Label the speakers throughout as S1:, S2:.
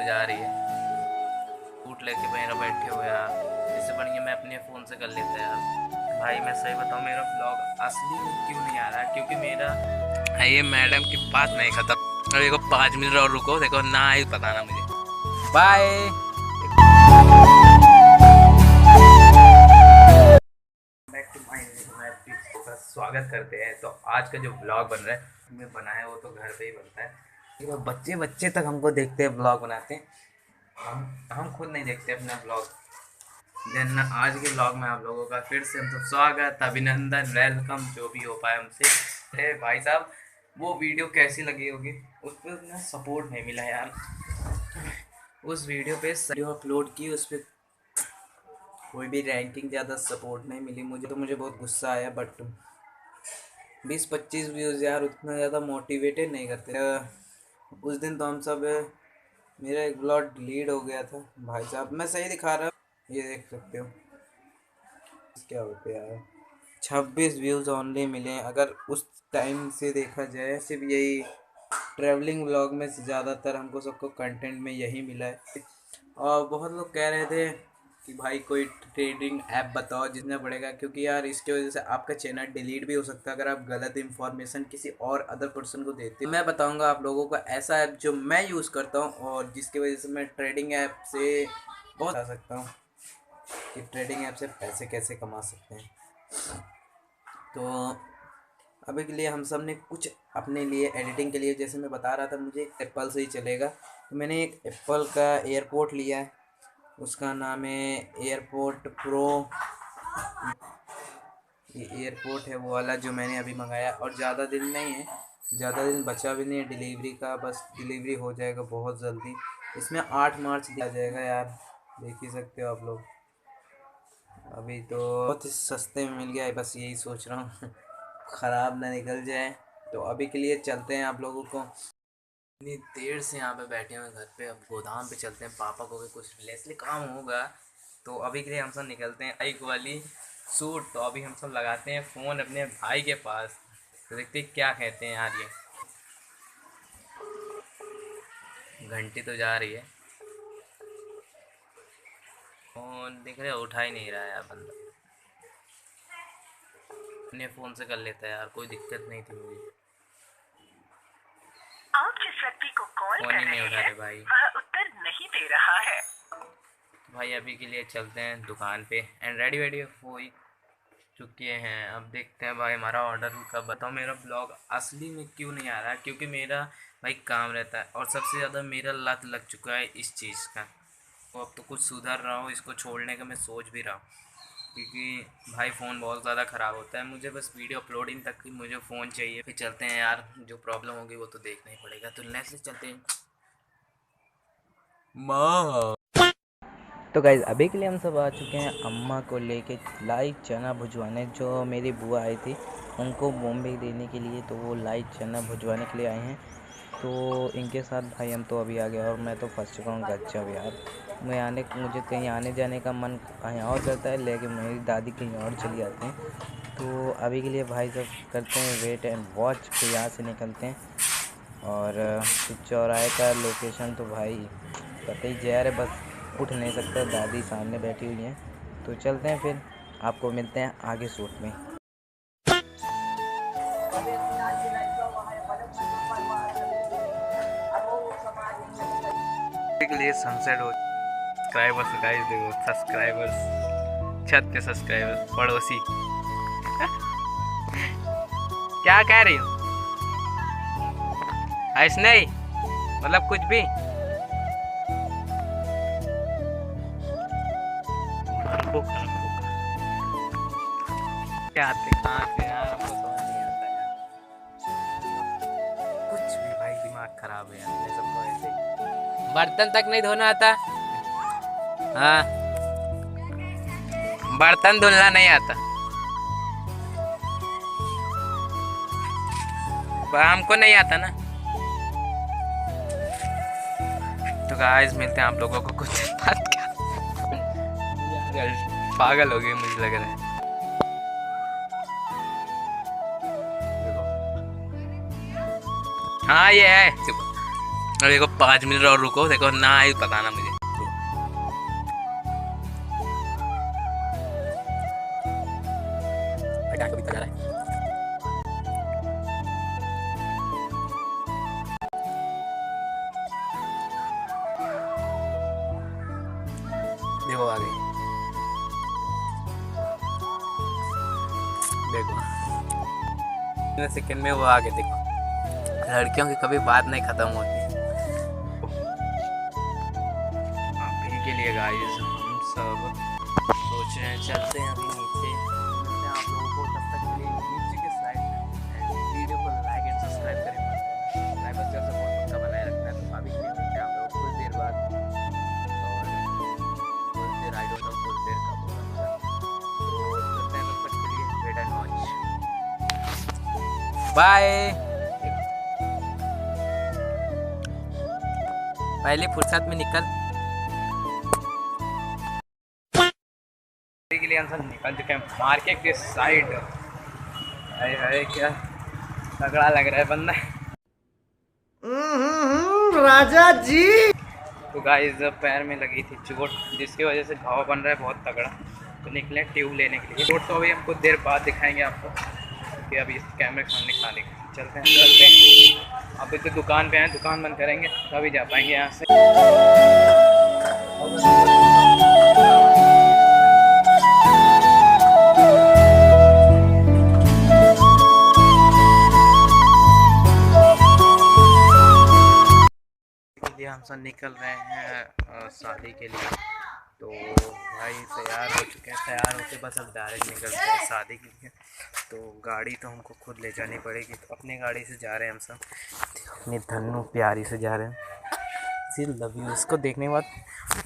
S1: तो जा रही है। सूट लेके मेरा बैठे हुए यार, इससे बढ़िया मैं अपने फ़ोन से कर लेता यार। भाई मैं सही बताऊँ, मेरा ब्लॉग असली में क्यों नहीं आ रहा, क्योंकि मेरा है ये मैडम की बात नहीं खत्म। और देखो 5 मिनट और रुको, देखो ना ही बताना मुझे। बाय। स्वागत करते हैं। तो आज का जो ब्लॉग बन रहा है मैं बनाया वो तो घर पे ही बनता है, तो बच्चे बच्चे तक हमको देखते हैं ब्लॉग बनाते हैं, हम खुद नहीं देखते अपना ब्लॉग। देन आज के ब्लॉग में आप लोगों का फिर से हम तो स्वागत, अभिनंदन, वेलकम जो भी हो पाए हमसे। भाई साहब वो वीडियो कैसी लगी होगी, उस पर उतना सपोर्ट नहीं मिला यार। उस वीडियो पे वीडियो अपलोड की, उस पर कोई भी रैंकिंग ज़्यादा सपोर्ट नहीं मिली मुझे, तो मुझे बहुत गुस्सा आया। बट 20-25 व्यूज़ यार उतना ज़्यादा मोटिवेटेड नहीं करते। उस दिन तो हम सब, मेरा एक ब्लॉग डिलीट हो गया था भाई साहब। मैं सही दिखा रहा हूँ, ये देख सकते हो क्या होते यार। 26 व्यूज़ ओनली मिले। अगर उस टाइम से देखा जाए, सिर्फ यही ट्रैवलिंग व्लॉग में से ज़्यादातर हमको सबको कंटेंट में यही मिला है। और बहुत लोग कह रहे थे कि भाई कोई ट्रेडिंग ऐप बताओ जितना पड़ेगा, क्योंकि यार इसकी वजह से आपका चैनल डिलीट भी हो सकता है अगर आप गलत इन्फॉर्मेशन किसी और अदर पर्सन को देते हो। मैं बताऊंगा आप लोगों को ऐसा ऐप जो मैं यूज़ करता हूँ और जिसकी वजह से मैं ट्रेडिंग ऐप से बहुत आ सकता हूँ कि ट्रेडिंग ऐप से पैसे कैसे कमा सकते हैं। तो अभी के लिए हम सब ने कुछ अपने लिए एडिटिंग के लिए, जैसे मैं बता रहा था मुझे एप्पल से ही चलेगा, तो मैंने एक एप्पल का एयरपोर्ट लिया है, उसका नाम है एयरपोर्ट प्रो। ये एयरपोर्ट है वो वाला जो मैंने अभी मंगाया, और ज़्यादा दिन नहीं है, ज़्यादा दिन बचा भी नहीं है डिलीवरी का, बस डिलीवरी हो जाएगा बहुत जल्दी। इसमें 8 मार्च दिया जाएगा यार, देख ही सकते हो आप लोग। अभी तो बहुत ही सस्ते में मिल गया है, बस यही सोच रहा हूँ ख़राब ना निकल जाए। तो अभी के लिए चलते हैं आप लोगों को, इतनी देर से यहाँ पे बैठे हुए घर पे, अब गोदाम पे चलते हैं, पापा को भी कुछ लेसली काम होगा। तो अभी के लिए हम सब निकलते हैं बाइक वाली सूट। तो अभी हम सब लगाते हैं फ़ोन अपने भाई के पास, तो देखते हैं क्या कहते हैं यार। ये घंटी तो जा रही है, फ़ोन दिख रहे उठा ही नहीं रहा है यार बंदा। अपने फ़ोन से कर लेता है यार, कोई दिक्कत नहीं थी मुझे।
S2: आप जिस व्यक्ति को कॉल
S1: फ़ोन
S2: कर
S1: ही नहीं
S2: रहे
S1: उठा
S2: हैं
S1: रहे भाई।
S2: वह उत्तर नहीं दे रहा है।
S1: भाई अभी के लिए चलते हैं दुकान पे, एंड रेडी वेडी हो ही चुके हैं। अब देखते हैं भाई हमारा ऑर्डर कब। बताओ मेरा ब्लॉग असली में क्यों नहीं आ रहा है, क्योंकि मेरा भाई काम रहता है, और सबसे ज़्यादा मेरा लत लग चुका है इस चीज़ का। तो अब तो कुछ सुधर रहा हूँ, इसको छोड़ने का मैं सोच भी रहा हूँ, क्योंकि भाई फ़ोन बहुत ज़्यादा ख़राब होता है। मुझे बस वीडियो अपलोडिंग तक ही मुझे फ़ोन चाहिए। फिर चलते हैं यार, जो प्रॉब्लम होगी वो तो देखना ही पड़ेगा। तो नेक्स्ट चलते हैं। माँ तो गाइज़ अभी के लिए हम सब आ चुके हैं अम्मा को लेके लाइट चना भुजवाने। जो मेरी बुआ आई थी उनको बॉम्बे देने के लिए, तो वो लाइट चना भुजवाने के लिए आए हैं। तो इनके साथ भाई हम तो अभी आ गए, और मैं तो फंस चुका हूँ गच्चा यार। मुझे कहीं आने जाने का मन कहीं और करता है, लेकिन मेरी दादी कहीं और चली जाती हैं। तो अभी के लिए भाई सब करते हैं वेट एंड वॉच, फिर यहाँ से निकलते हैं। और चौराहे का लोकेशन तो भाई पता ही जहर है, बस उठ नहीं सकता, दादी सामने बैठी हुई हैं। तो चलते हैं, फिर आपको मिलते हैं आगे शूट में। के लिए सनसेट हो, सब्सक्राइबर्स गाइस देखो, सब्सक्राइबर्स छत के सब्सक्राइबर्स पड़ोसी क्या कह रही हो ऐसे नहीं, मतलब कुछ भी। क्या आते कहाँ से यार, हमको समझ नहीं आता यार, कुछ भी भाई दिमाग खराब है यार, मैं सब तो ऐसे ही। बर्तन तक नहीं धोना आता। हाँ, बर्तन धुलना नहीं आता, हमको नहीं आता ना। तो गाइस मिलते हैं आप लोगों को कुछ बात क्या पागल हो गई मुझे लग रहा है। हाँ ये है, और देखो 5 मिनट और रुको, देखो ना आई पता ना मुझे। कभी जा रहा है। देखो आ गई, देखो सेकंड में वो आ गए। देखो लड़कियों की कभी बात नहीं खत्म होती। अभी के लिए गाइस हम सब सोच रहे हैं चलते हैं अभी नीचे, मिलते हैं आप लोगों को। तब तक के लिए नीचे के स्लाइड में वीडियो को लाइक एंड सब्सक्राइब करें, लाइक और शेयर सपोर्ट पक्का बनाए रखना है। तो अभी के लिए मिलते हैं आप लोगों को कुछ देर बाद, और कुछ देर आई डोंट नो कुछ देर का प्रोग्राम। तो चलते हैं, तब तक के लिए वेट एंड वॉच, बाय। पहले फुर्सत में निकल के लिए हम सब निकल चुके हैं मार्केट के साइड। अरे क्या तगड़ा लग रहा है बंदा।
S3: राजा जी।
S1: तो गाइस पैर में लगी थी चोट, जिसकी वजह से घाव बन रहा है बहुत तगड़ा। तो निकले ट्यूब लेने के लिए। चोट तो अभी हम कुछ देर बाद दिखाएंगे आपको, कि अभी इस कैमरे के सामने खाने चलते हैं। अभी तो दुकान पे आए, दुकान बंद करेंगे तभी जा पाएंगे यहाँ से। हम सब निकल रहे हैं शादी के लिए। तो भाई तैयार हो चुके हैं, तैयार होके बस अब डायरेक्ट निकलते हैं शादी के लिए। तो गाड़ी तो हमको खुद ले जानी पड़ेगी, तो अपनी गाड़ी से जा रहे हैं हम सब, अपनी धन्नू प्यारी से जा रहे हैं। सी लव यू, उसको देखने के बाद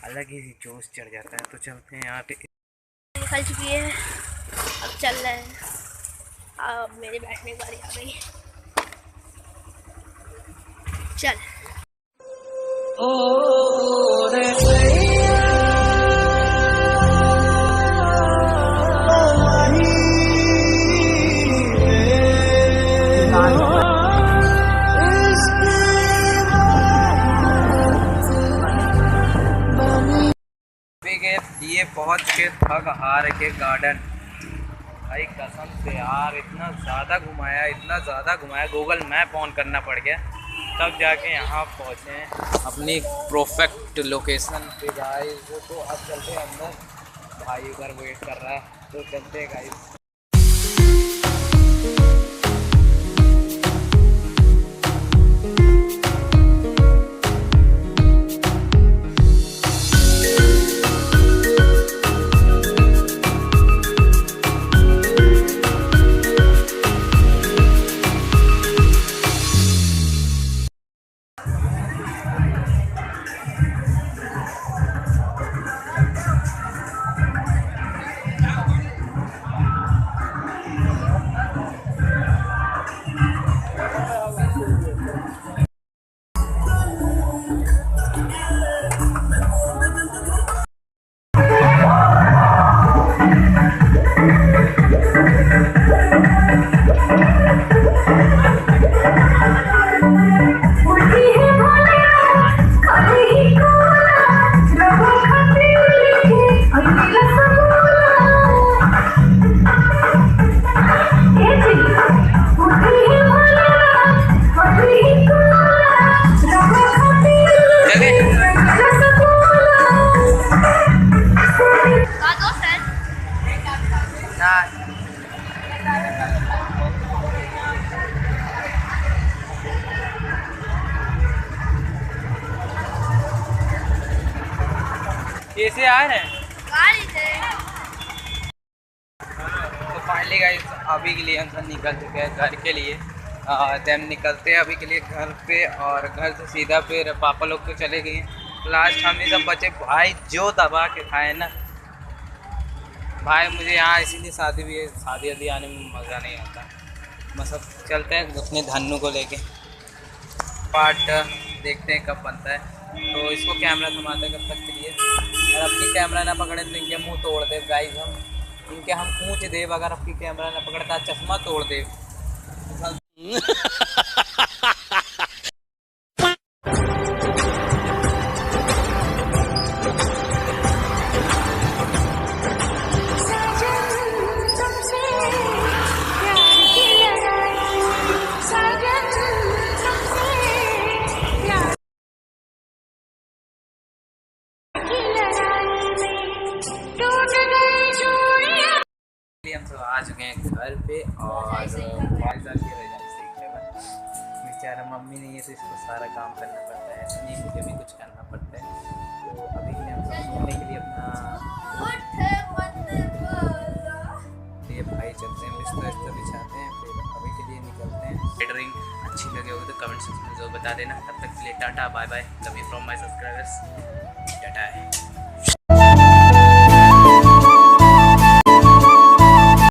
S1: अलग ही जोश चढ़ जाता है। तो चलते हैं यहाँ पे।
S4: निकल चुकी है, अब चल रहे हैं। अब मेरे बैठने की बारी आ गई, चल।
S1: ये पहुंच के थक हार के गार्डन। भाई कसम से यार इतना ज़्यादा घुमाया, इतना ज़्यादा घुमाया, गूगल मैप ऑन करना पड़ गया तब जाके यहाँ पहुँचे हैं अपनी परफेक्ट लोकेशन पे गाइस। तो अब चलते हैं अंदर, भाई उधर वेट कर रहा है, तो चलते हैं गाइस। कैसे आ रहे हैं
S4: गाड़ी से।
S1: तो फाइनली गाइस अभी के लिए हम सब निकल चुके हैं घर के लिए। हम निकलते हैं अभी के लिए घर पे, और घर से सीधा फिर पापा लोग तो चले गए। लास्ट हम ही सब बचे। भाई जो दबा के खाए ना भाई, मुझे यहाँ इसीलिए शादी भी है, शादी वादी आने में मज़ा नहीं आता। बस अब चलते हैं अपने धन्नू को लेके, पार्ट देखते हैं कब बनता है। तो इसको कैमरा थमाते कब तक के लिए, और अपनी कैमरा ना पकड़े तो इनके मुंह तोड़ दे गाइस। हम इनके हम पूछ दे, अगर आपकी कैमरा ना पकड़ता चश्मा तोड़ दे। घर पे और भाई साहब की रह जाए बेचारा मम्मी नहीं है तो इसको सारा काम करना पड़ता है, ऐसा नहीं मुझे भी कुछ करना पड़ता है। तो अभी के लिए हम सब घूमने के लिए अपना ये भाई चलते हैं, बिस्तर बिछाते हैं, फिर अभी के लिए निकलते हैं। कैटरिंग अच्छी लगे होगी तो कमेंट सेक्शन में जरूर बता देना। तब तक के लिए ta ta bye bye, love you from my subscribers, ta ta है।